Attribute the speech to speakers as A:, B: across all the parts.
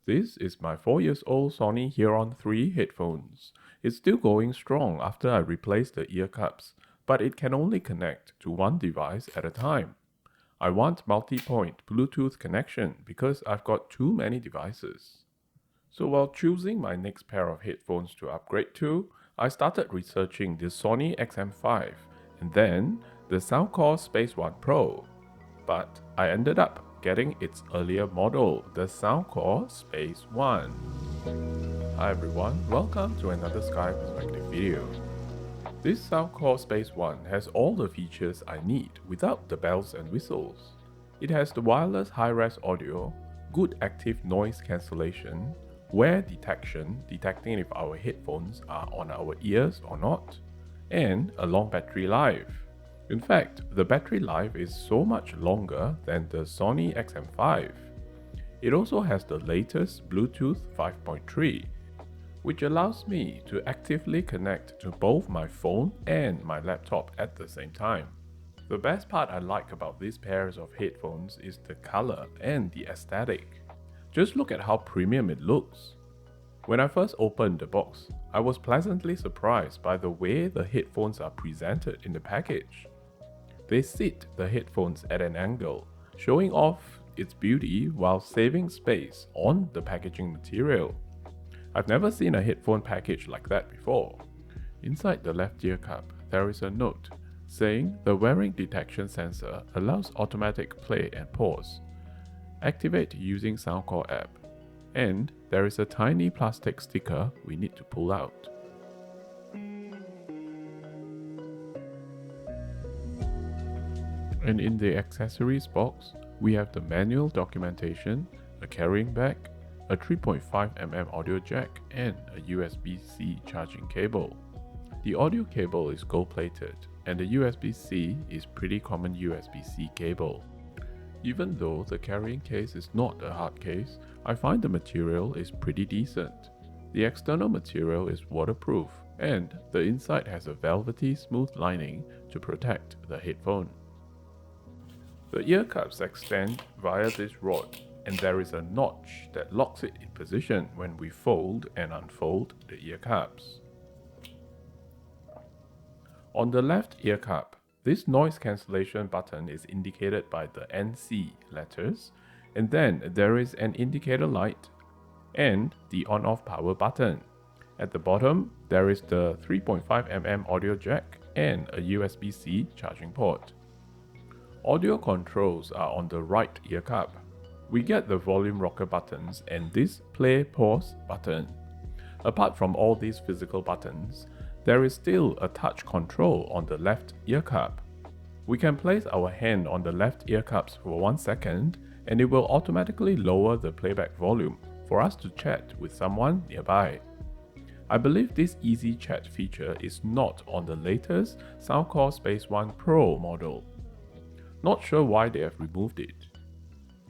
A: This is my 4 years old Sony Huron-3 headphones. It's still going strong after I replaced the ear cups, but it can only connect to one device at a time. I want multi-point Bluetooth connection because I've got too many devices. So while choosing my next pair of headphones to upgrade to, I started researching the Sony XM5 and then the Soundcore Space One Pro. But I ended up getting its earlier model, the Soundcore Space One. Hi everyone, welcome to another Sky Perspective video. This Soundcore Space One has all the features I need without the bells and whistles. It has the wireless high-res audio, good active noise cancellation, wear detection, detecting if our headphones are on our ears or not, and a long battery life. In fact, the battery life is so much longer than the Sony XM5. It also has the latest Bluetooth 5.3, which allows me to actively connect to both my phone and my laptop at the same time. The best part I like about these pairs of headphones is the color and the aesthetic. Just look at how premium it looks. When I first opened the box, I was pleasantly surprised by the way the headphones are presented in the package. They sit the headphones at an angle, showing off its beauty while saving space on the packaging material. I've never seen a headphone package like that before. Inside the left ear cup, there is a note saying the wearing detection sensor allows automatic play and pause. Activate using Soundcore app. And there is a tiny plastic sticker we need to pull out. And in the accessories box, we have the manual documentation, a carrying bag, a 3.5mm audio jack, and a USB-C charging cable. The audio cable is gold-plated, and the USB-C is pretty common USB-C cable. Even though the carrying case is not a hard case, I find the material is pretty decent. The external material is waterproof, and the inside has a velvety smooth lining to protect the headphone. The ear cups extend via this rod, and there is a notch that locks it in position when we fold and unfold the ear cups. On the left ear cup, this noise cancellation button is indicated by the NC letters, and then there is an indicator light and the on-off power button. At the bottom, there is the 3.5mm audio jack and a USB-C charging port. Audio controls are on the right ear cup. We get the volume rocker buttons and this play pause button. Apart from all these physical buttons, there is still a touch control on the left ear cup. We can place our hand on the left ear cups for 1 second and it will automatically lower the playback volume for us to chat with someone nearby. I believe this easy chat feature is not on the latest Soundcore Space One Pro model. Not sure why they have removed it.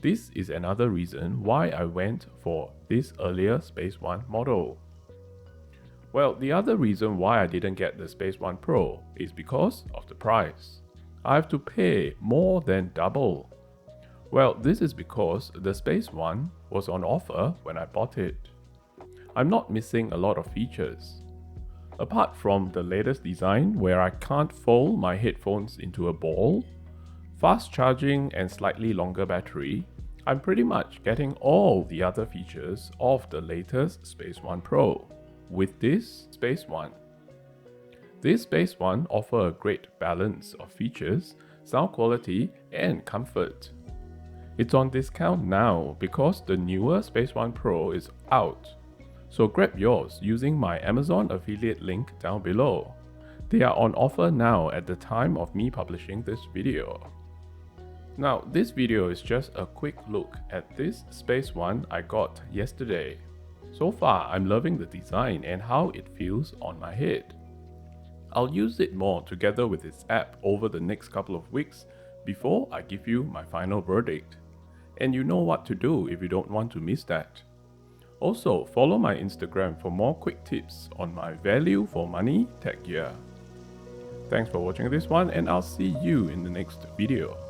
A: This is another reason why I went for this earlier Space One model. Well, the other reason why I didn't get the Space One Pro is because of the price. I have to pay more than double. Well, this is because the Space One was on offer when I bought it. I'm not missing a lot of features. Apart from the latest design where I can't fold my headphones into a ball, fast charging and slightly longer battery, I'm pretty much getting all the other features of the latest Space One Pro with this Space One. This Space One offers a great balance of features, sound quality, and comfort. It's on discount now because the newer Space One Pro is out. So grab yours using my Amazon affiliate link down below. They are on offer now at the time of me publishing this video. Now, this video is just a quick look at this Space One I got yesterday. So far, I'm loving the design and how it feels on my head. I'll use it more together with its app over the next couple of weeks before I give you my final verdict. And you know what to do if you don't want to miss that. Also, follow my Instagram for more quick tips on my value for money tech gear. Thanks for watching this one and I'll see you in the next video.